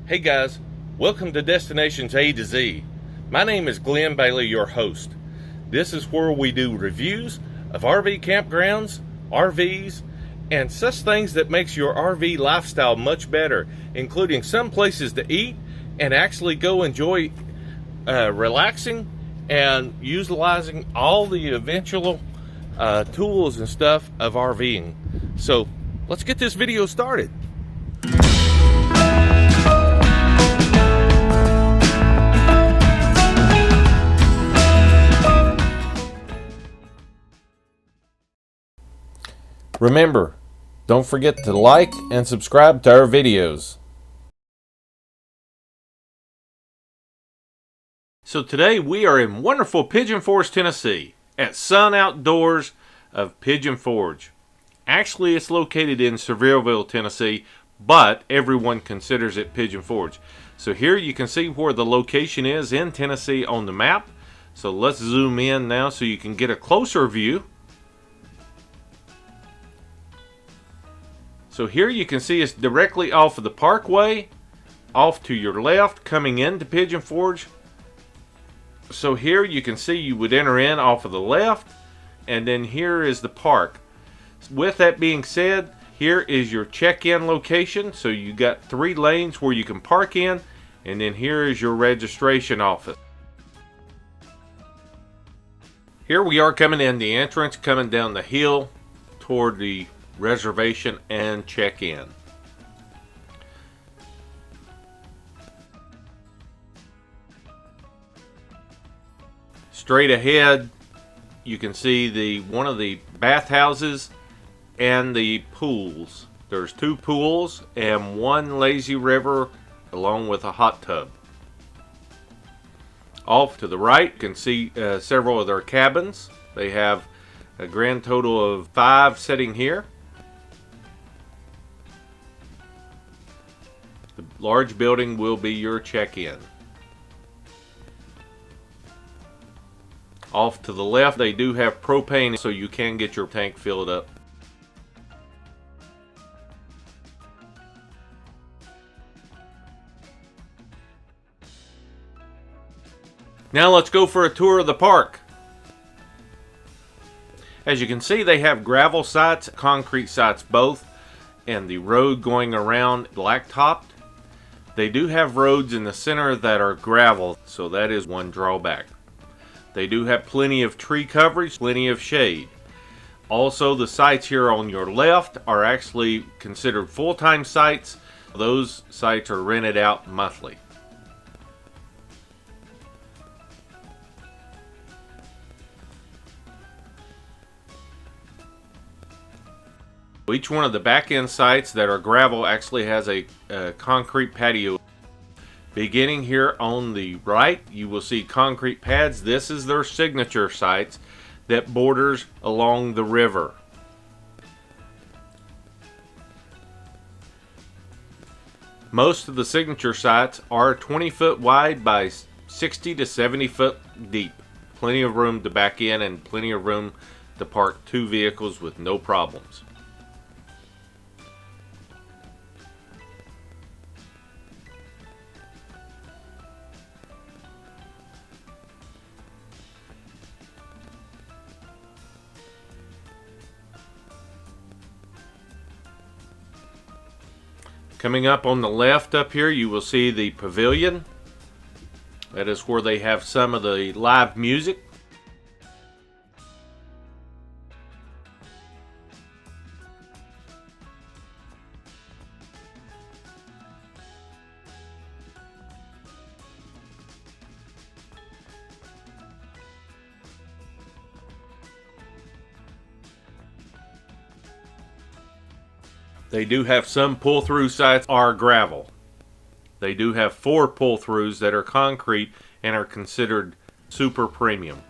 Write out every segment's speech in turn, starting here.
Hey guys, welcome to Destinations A to Z. My name is Glenn Bailey, your host. This is where we do reviews of RV campgrounds, RVs, and such things that makes your RV lifestyle much better, including some places to eat and actually go enjoy relaxing and utilizing all the eventual tools and stuff of RVing. So let's get this video started. Remember, don't forget to like and subscribe to our videos. So today we are in wonderful Pigeon Forge, Tennessee at Sun Outdoors of Pigeon Forge. Actually, it's located in Sevierville, Tennessee, but everyone considers it Pigeon Forge. So here you can see where the location is in Tennessee on the map. So let's zoom in now so you can get a closer view. So here you can see it's directly off of the parkway, off to your left, coming into Pigeon Forge. So here you can see you would enter in off of the left, and then here is the park. With that being said, here is your check-in location. So you got 3 lanes where you can park in, and then here is your registration office. Here we are coming in the entrance, coming down the hill toward the reservation and check-in. Straight ahead you can see one of the bathhouses and the pools. There's 2 pools and 1 lazy river along with a hot tub. Off to the right you can see several of their cabins. They have a grand total of 5 sitting here. The large building will be your check-in. Off to the left, they do have propane, so you can get your tank filled up. Now let's go for a tour of the park. As you can see, they have gravel sites, concrete sites both, and the road going around blacktopped. They do have roads in the center that are gravel, so that is one drawback. They do have plenty of tree coverage, plenty of shade. Also, the sites here on your left are actually considered full-time sites. Those sites are rented out monthly. Each one of the back end sites that are gravel actually has a concrete patio. Beginning here on the right, you will see concrete pads. This is their signature sites that borders along the river. Most of the signature sites are 20 foot wide by 60 to 70 foot deep. Plenty of room to back in and plenty of room to park 2 vehicles with no problems. Coming up on the left up here, you will see the pavilion. That is where they have some of the live music. They do have some pull-through sites are gravel. They do have 4 pull-throughs that are concrete and are considered super premium.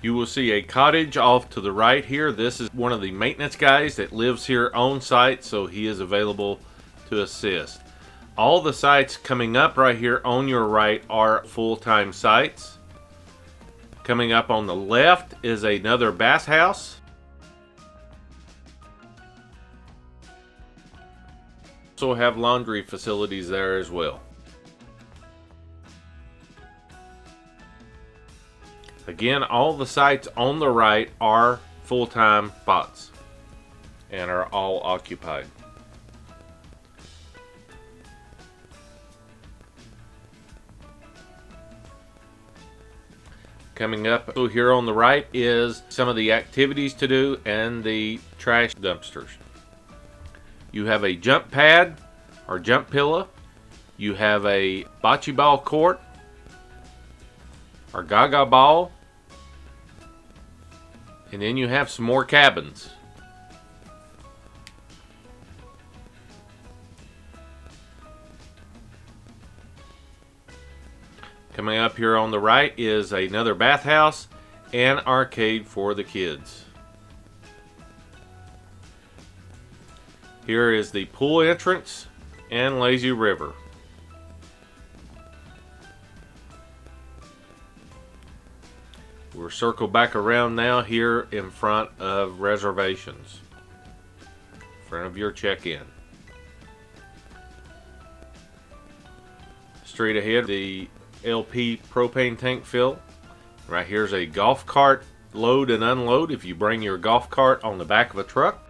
You will see a cottage off to the right here. This is one of the maintenance guys that lives here on site, so he is available to assist. All the sites coming up right here on your right are full-time sites. Coming up on the left is another bathhouse. Also have laundry facilities there as well. Again, all the sites on the right are full-time spots and are all occupied. Coming up here on the right is some of the activities to do and the trash dumpsters. You have a jump pad or jump pillow. You have a bocce ball court or gaga ball. And then you have some more cabins. Coming up here on the right is another bathhouse and arcade for the kids. Here is the pool entrance and lazy river. We're circled back around now here in front of reservations, in front of your check-in. Straight ahead, the LP propane tank fill. Right here's a golf cart load and unload if you bring your golf cart on the back of a truck.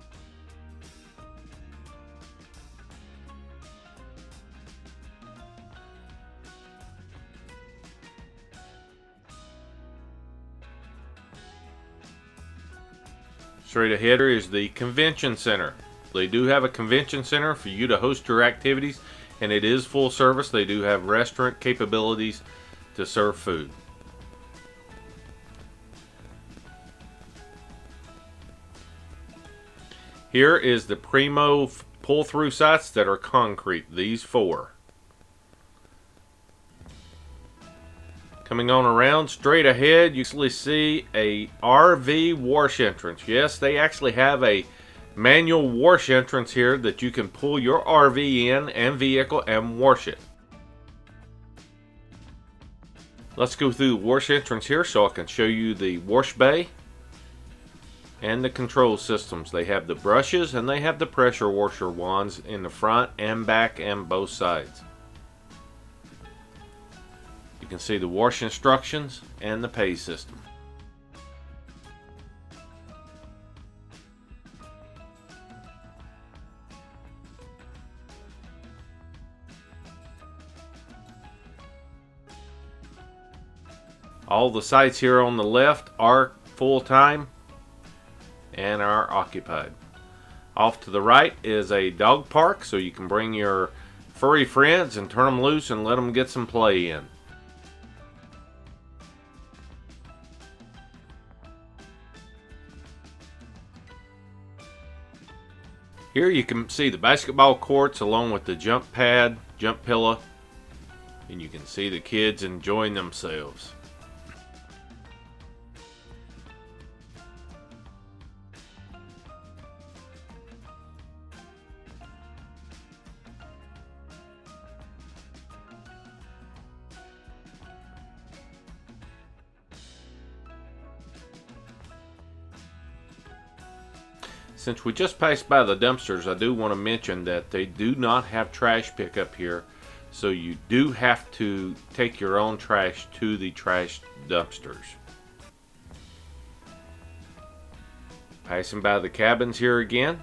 Straight ahead is the convention center. They do have a convention center for you to host your activities, and it is full service. They do have restaurant capabilities to serve food. Here is the primo pull-through sites that are concrete, these 4. Coming on around straight ahead, you actually see a RV wash entrance. Yes, they actually have a manual wash entrance here that you can pull your RV in and vehicle and wash it. Let's go through the wash entrance here so I can show you the wash bay and the control systems. They have the brushes and they have the pressure washer wands in the front and back and both sides. You can see the wash instructions and the pay system. All the sites here on the left are full-time and are occupied. Off to the right is a dog park, so you can bring your furry friends and turn them loose and let them get some play in. Here you can see the basketball courts along with the jump pad, jump pillow, and you can see the kids enjoying themselves. Since we just passed by the dumpsters, I do want to mention that they do not have trash pickup here, so you do have to take your own trash to the trash dumpsters. Passing by the cabins here again.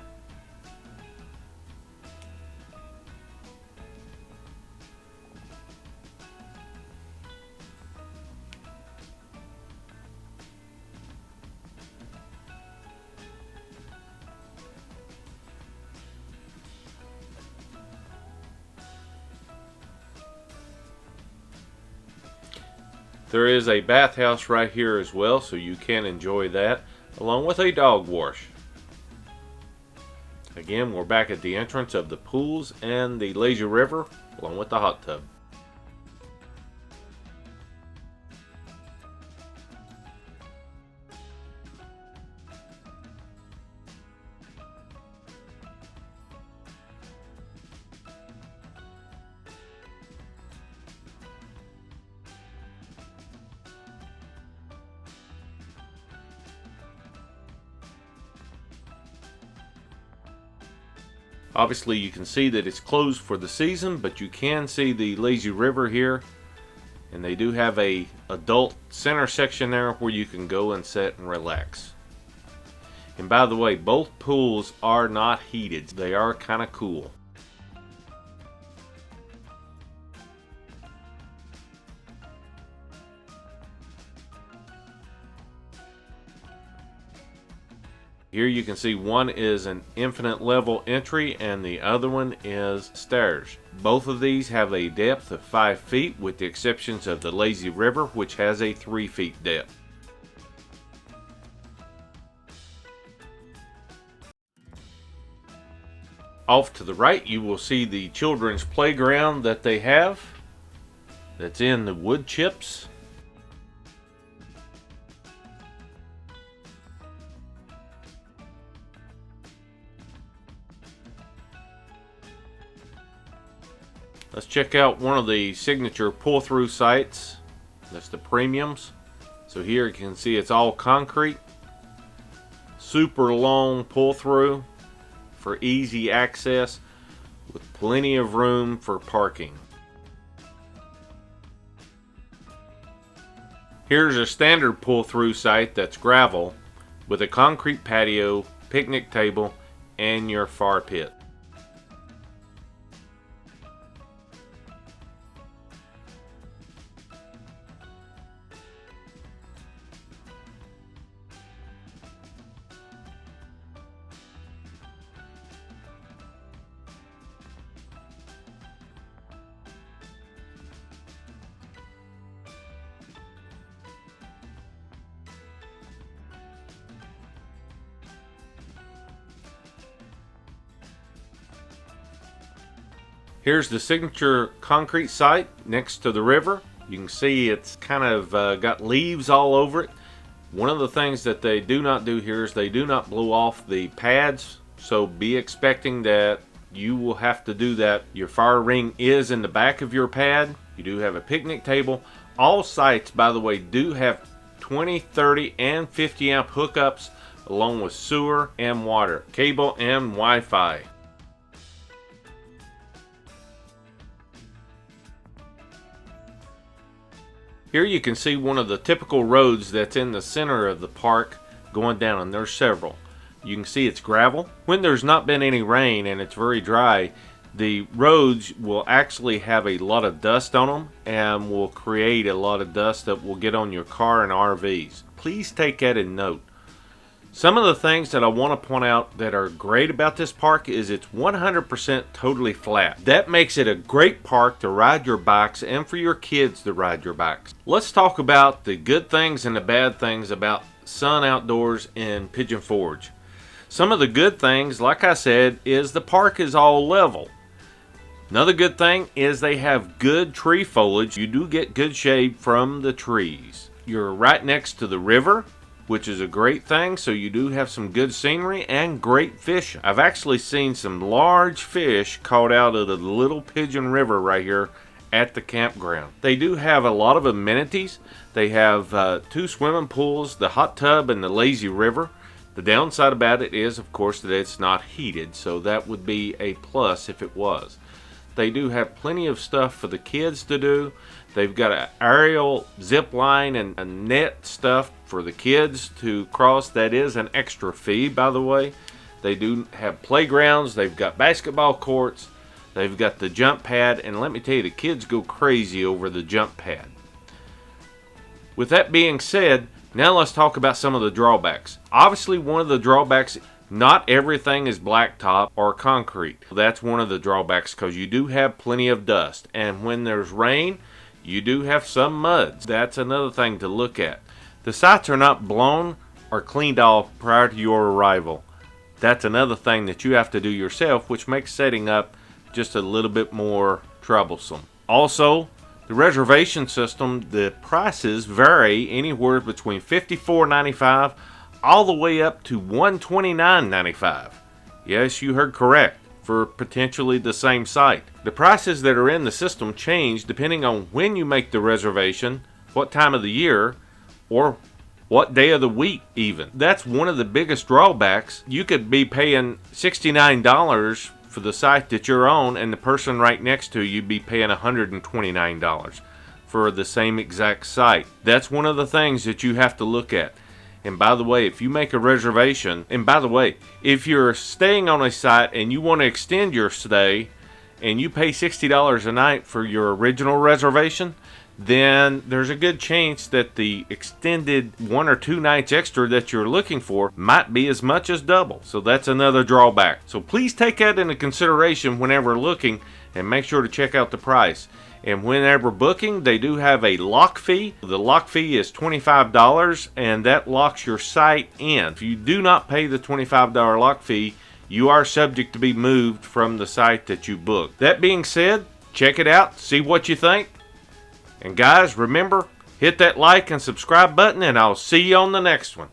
There is a bathhouse right here as well, so you can enjoy that, along with a dog wash. Again, we're back at the entrance of the pools and the lazy river, along with the hot tub. Obviously you can see that it's closed for the season, but you can see the lazy river here, and they do have a adult center section there where you can go and sit and relax. And by the way, both pools are not heated. They are kind of cool. Here you can see one is an infinite level entry and the other one is stairs. Both of these have a depth of 5 feet with the exceptions of the lazy river, which has a 3 feet depth. Off to the right you will see the children's playground that they have. That's in the wood chips. Let's check out one of the signature pull-through sites. That's the premiums. So here you can see it's all concrete. Super long pull-through for easy access with plenty of room for parking. Here's a standard pull-through site that's gravel with a concrete patio, picnic table, and your fire pit. Here's the signature concrete site next to the river. You can see it's kind of got leaves all over it. One of the things that they do not do here is they do not blow off the pads, so be expecting that you will have to do that. Your fire ring is in the back of your pad. You do have a picnic table. All sites, by the way, do have 20, 30, and 50 amp hookups along with sewer and water, cable and Wi-Fi. Here you can see one of the typical roads that's in the center of the park going down, and there's several. You can see it's gravel. When there's not been any rain and it's very dry, the roads will actually have a lot of dust on them and will create a lot of dust that will get on your car and RVs. Please take that in note. Some of the things that I want to point out that are great about this park is it's 100% totally flat. That makes it a great park to ride your bikes and for your kids to ride your bikes. Let's talk about the good things and the bad things about Sun Outdoors in Pigeon Forge. Some of the good things, like I said, is the park is all level. Another good thing is they have good tree foliage. You do get good shade from the trees. You're right next to the river, which is a great thing, so you do have some good scenery and great fishing. I've actually seen some large fish caught out of the little Pigeon River right here at the campground. They do have a lot of amenities. They have 2 swimming pools, the hot tub, and the lazy river. The downside about it is, of course, that it's not heated, so that would be a plus if it was. They do have plenty of stuff for the kids to do. They've got an aerial zip line and a net stuff for the kids to cross. That is an extra fee, by the way. They do have playgrounds. They've got basketball courts. They've got the jump pad. And let me tell you, the kids go crazy over the jump pad. With that being said, now let's talk about some of the drawbacks. Obviously, one of the drawbacks, not everything is blacktop or concrete. That's one of the drawbacks because you do have plenty of dust. And when there's rain, you do have some muds. That's another thing to look at. The sites are not blown or cleaned off prior to your arrival. That's another thing that you have to do yourself, which makes setting up just a little bit more troublesome. Also, the reservation system, the prices vary anywhere between $54.95 all the way up to $129.95. Yes, you heard correct, for potentially the same site. The prices that are in the system change depending on when you make the reservation, what time of the year, or what day of the week even. That's one of the biggest drawbacks. You could be paying $69 for the site that you're on, and the person right next to you be paying $129 for the same exact site. That's one of the things that you have to look at. And by the way, if you make a reservation, and by the way, if you're staying on a site and you want to extend your stay and you pay $60 a night for your original reservation, then there's a good chance that the extended 1 or 2 nights extra that you're looking for might be as much as double. So that's another drawback. So please take that into consideration whenever looking, and make sure to check out the price. And whenever booking, they do have a lock fee. The lock fee is $25, and that locks your site in. If you do not pay the $25 lock fee, you are subject to be moved from the site that you booked. That being said, check it out, see what you think. And guys, remember, hit that like and subscribe button, and I'll see you on the next one.